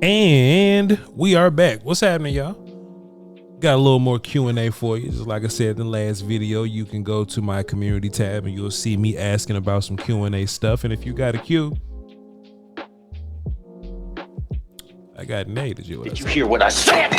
And we are back. What's happening, y'all? Got a little more Q&A for you. Just like I said in the last video, you can go to my community tab and you'll see me asking about some Q&A stuff. And if you got a Q, I got an A. Did you hear what I said?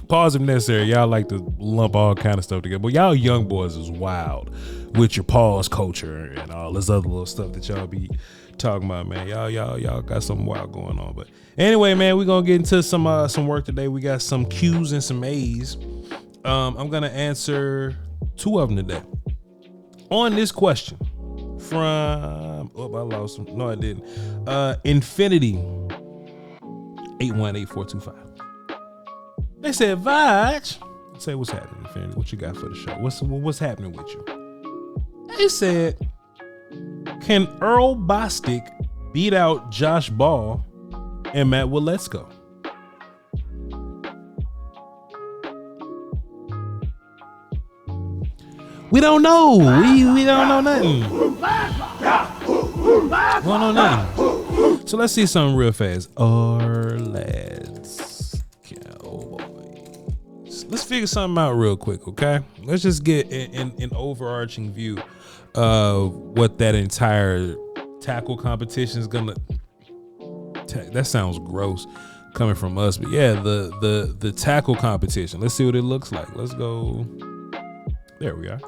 Pause if necessary. Y'all like to lump all kind of stuff together. But y'all young boys is wild with your pause culture and all this other little stuff that y'all be talking about, man. Y'all got something wild going on. But anyway, man, we're gonna get into some work today. We got some Q's and some A's. I'm gonna answer 2 of them today. On this question from I lost them. No, I didn't. Infinity 818425. They said, Voch, say what's happening, Infinity. What you got for the show? What's happening with you? They said, can Earl Bostic beat out Josh Ball and Matt Waletzko? We don't know. We don't know nothing. We don't know nothing. So let's see something real fast. Our lads, Cowboys. Let's figure something out real quick, okay? Let's just get an overarching view of what that entire tackle competition is gonna. That sounds gross coming from us, but yeah, the tackle competition. Let's see what it looks like. Let's go. There we are,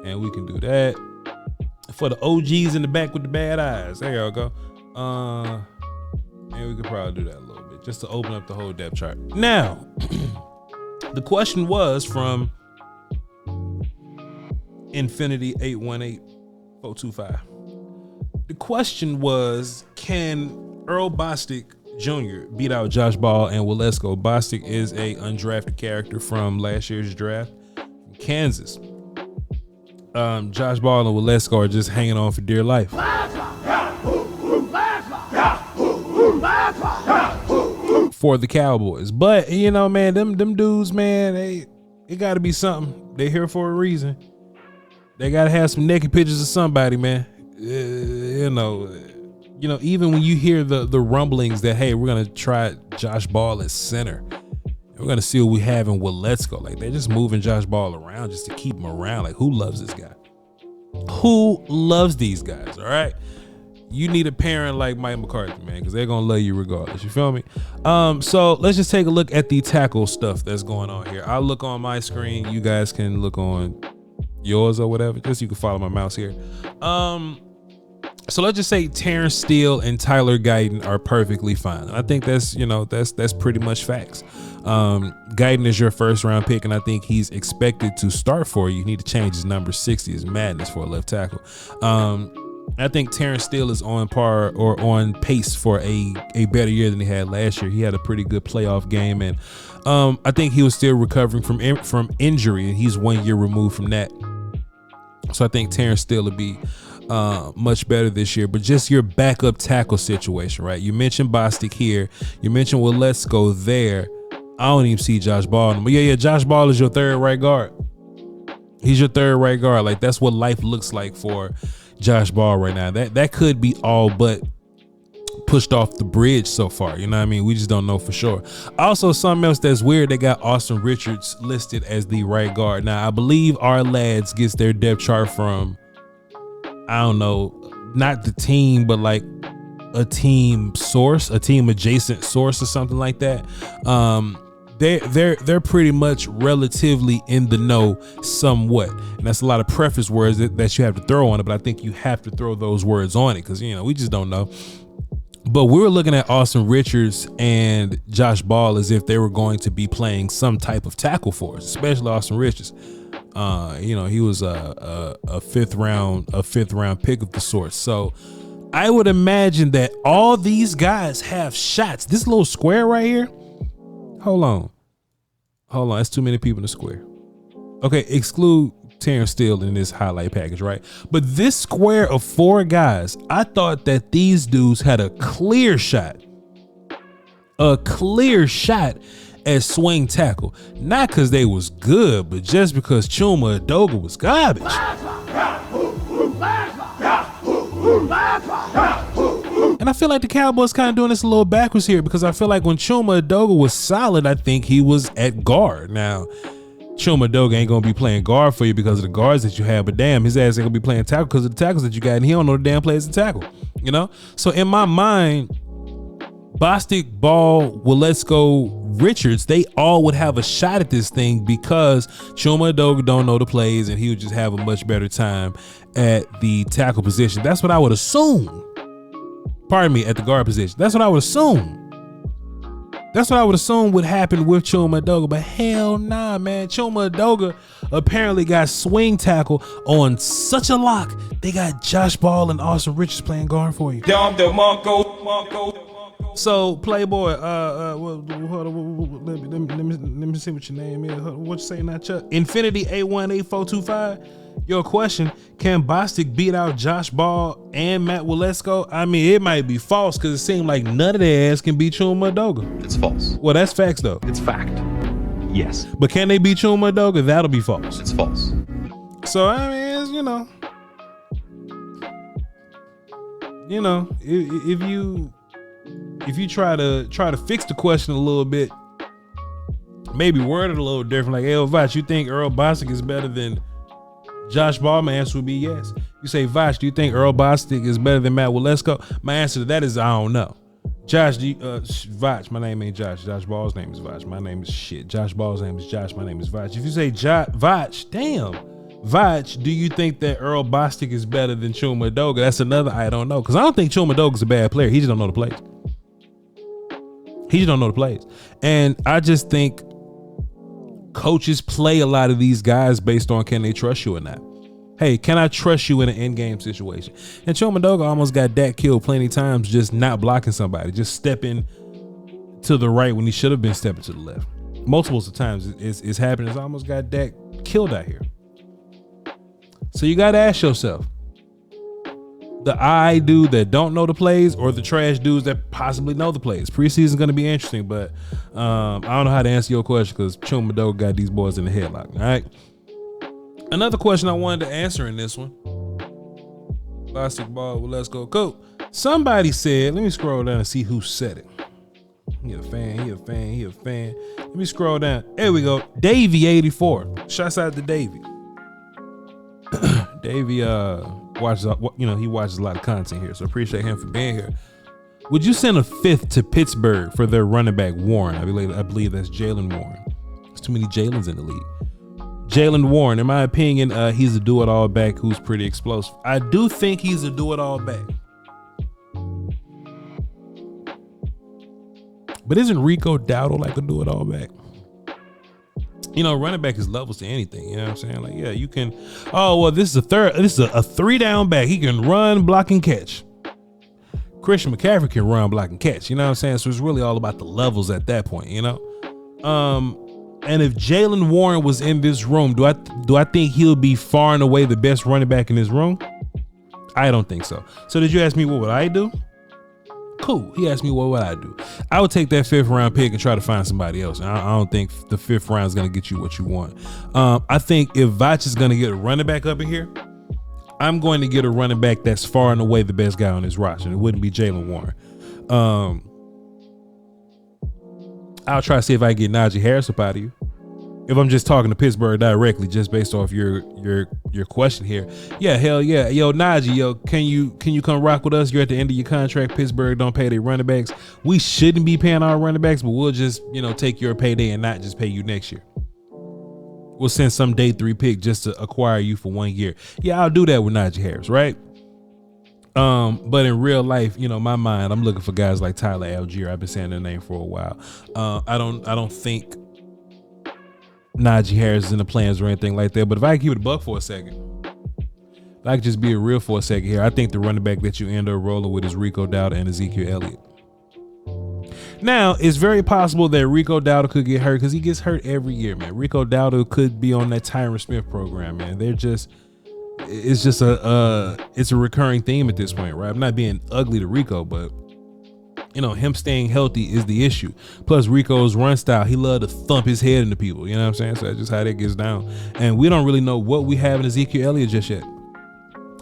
and we can do that for the OGs in the back with the bad eyes. There y'all go. And we could probably do that a little bit just to open up the whole depth chart. Now, the question was from Infinity 818425. The question was, can Earl Bostic Jr. beat out Josh Ball and Waletzko? Bostic is a undrafted character from last year's draft from Kansas. Josh Ball and Waletzko are just hanging on for dear life. For the Cowboys. But you know, man, them dudes, man, it gotta be something. They here for a reason. They gotta have some naked pictures of somebody, man. You know, even when you hear the rumblings that, hey, we're gonna try Josh Ball at center, we're gonna see what we have in Waletzko. Like, they're just moving Josh Ball around just to keep him around. Like, who loves this guy? Who loves these guys? All right. You need a parent like Mike McCarthy, man, because they're gonna love you regardless. You feel me? So let's just take a look at the tackle stuff that's going on here. I'll look on my screen. You guys can look on yours or whatever. Just so you can follow my mouse here. So let's just say Terrence Steele and Tyler Guyton are perfectly fine. I think that's pretty much facts. Guyton is your first round pick, and I think he's expected to start for you. You need to change his number. 60 is madness for a left tackle. I think Terrence Steele is on par or on pace for a better year than he had last year. He had a pretty good playoff game, and I think he was still recovering from injury, and he's 1 year removed from that. So I think Terrence Steele will be much better this year. But just your backup tackle situation, right? You mentioned Bostic here. You mentioned, well, let's go there. I don't even see Josh Ball. But yeah, Josh Ball is your third right guard. He's your third right guard. Like, that's what life looks like for Josh Ball right now. That could be all but pushed off the bridge so far. You know what I mean? We just don't know for sure. Also, something else that's weird, they got Austin Richards listed as the right guard. Now, I believe our lads gets their depth chart from, I don't know, not the team, but like a team source, a team adjacent source or something like that. They're pretty much relatively in the know somewhat, and that's a lot of preface words that you have to throw on it, but I think you have to throw those words on it because, you know, we just don't know. But we were looking at Austin Richards and Josh Ball as if they were going to be playing some type of tackle for us, especially Austin Richards. You know, he was a fifth round pick of the sort. So I would imagine that all these guys have shots. This little square right here. Hold on. That's too many people in the square. Okay, exclude Terrence Steele in this highlight package, right? But this square of 4 guys, I thought that these dudes had a clear shot at swing tackle. Not because they was good, but just because Chuma Edoga was garbage. And I feel like the Cowboys kind of doing this a little backwards here, because I feel like when Chuma Edoga was solid, I think he was at guard. Now, Chuma Edoga ain't going to be playing guard for you because of the guards that you have, but damn, his ass ain't going to be playing tackle because of the tackles that you got, and he don't know the damn plays to tackle, you know? So in my mind, Bostic, Ball, Waletzko, Richards, they all would have a shot at this thing because Chuma Edoga don't know the plays, and he would just have a much better time at the tackle position. That's what I would assume. Pardon me, at the guard position. That's what I would assume. That's what I would assume would happen with Chuma Edoga, but hell nah, man. Chuma Edoga apparently got swing tackle on such a lock. They got Josh Ball and Austin Richards playing guard for you. So Playboy, hold on, let me see what your name is. What you say, not Chuck? Infinity 818425. Your question: can Bostic beat out Josh Ball and Matt Waletzko? I mean, it might be false because it seemed like none of their ass can beat Chuma Edoga. It's false. Well, that's facts though. It's fact. Yes. But can they beat Chuma Edoga? That'll be false. It's false. So I mean, it's, if you try to fix the question a little bit, maybe word it a little different, like, hey, Voch, you think Earl Bostic is better than Josh Ball? My answer would be yes. You say, Voch, do you think Earl Bostic is better than Matt Waletzko? My answer to that is I don't know. Josh, Voch, my name ain't Josh. Josh Ball's name is Voch. My name is shit. Josh Ball's name is Josh. My name is Voch. If you say Voch, damn. Voch, do you think that Earl Bostic is better than Chuma Edoga? That's another I don't know. Because I don't think Chuma Edoga's a bad player. He just don't know the plays. He just don't know the plays. And I just think coaches play a lot of these guys based on can they trust you or not. Hey, can I trust you in an in-game situation? And Chuma Edoga almost got Dak killed plenty of times just not blocking somebody, just stepping to the right when he should have been stepping to the left. Multiple times it's happened. It's almost got Dak killed out here. So you got to ask yourself, the I dude that don't know the plays or the trash dudes that possibly know the plays? Preseason's going to be interesting, but I don't know how to answer your question because Chuma Edoga got these boys in the headlock. All right. Another question I wanted to answer in this one. Basketball, well, let's go. Cool. Somebody said, let me scroll down and see who said it. He a fan. Let me scroll down. There we go. Davey84. Shouts out to Davey. Davey watches, he watches a lot of content here, so appreciate him for being here. Would you send a fifth to Pittsburgh for their running back Warren? I believe that's Jalen Warren. There's too many Jalens in the league. Jalen Warren, in my opinion, he's a do-it-all back who's pretty explosive. I do think he's a do-it-all back. But isn't Rico Dowdle like a do-it-all back? Running back is levels to anything. You know what I'm saying? Like, yeah, you can. Oh, well, this is a three-down back. He can run, block, and catch. Christian McCaffrey can run, block, and catch. You know what I'm saying? So it's really all about the levels at that point. And if Jalen Warren was in this room, do I think he'll be far and away the best running back in this room? I don't think so. So did you ask me what would I do? Cool. He asked me what would I do. I would take that 5th round pick and try to find somebody else. I don't think the 5th round is going to get you what you want. I think if Voch is going to get a running back up in here, I'm going to get a running back that's far and away the best guy on his roster. And it wouldn't be Jalen Warren. I'll try to see if I can get Najee Harris up out of you. If I'm just talking to Pittsburgh directly, just based off your question here. Yeah, hell yeah. Yo, Najee, can you come rock with us? You're at the end of your contract. Pittsburgh don't pay their running backs. We shouldn't be paying our running backs, but we'll just, take your payday and not just pay you next year. We'll send some day 3 pick just to acquire you for 1 year. Yeah, I'll do that with Najee Harris, right? But in real life, my mind, I'm looking for guys like Tyler Algier. I've been saying their name for a while. I don't think Najee Harris is in the plans or anything like that. But if I can keep it a buck for a second, if I can just be real for a second here, I think the running back that you end up rolling with is Rico Dowdle and Ezekiel Elliott. Now, it's very possible that Rico Dowdle could get hurt because he gets hurt every year, man. Rico Dowdle could be on that Tyron Smith program, man. It's a recurring theme at this point, right? I'm not being ugly to Rico, but him staying healthy is the issue. Plus Rico's run style, he loved to thump his head into people. You know what I'm saying? So that's just how that gets down. And we don't really know what we have in Ezekiel Elliott just yet.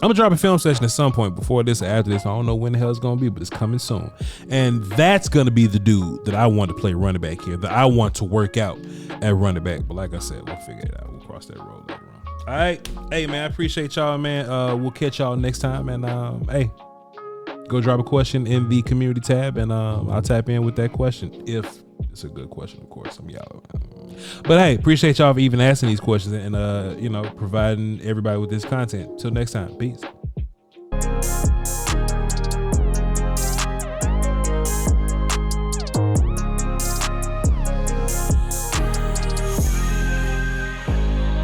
gonna drop a film session at some point before this or after this. I don't know when the hell it's gonna be, but it's coming soon. And that's gonna be the dude that I want to play running back here, that I want to work out at running back. But like I said, we'll figure it out. We'll cross that road later on. All right. Hey man, I appreciate y'all, man. We'll catch y'all next time. And hey, go drop a question in the community tab, and I'll tap in with that question if it's a good question, of course. But hey, appreciate y'all for even asking these questions and providing everybody with this content. Till next time, peace.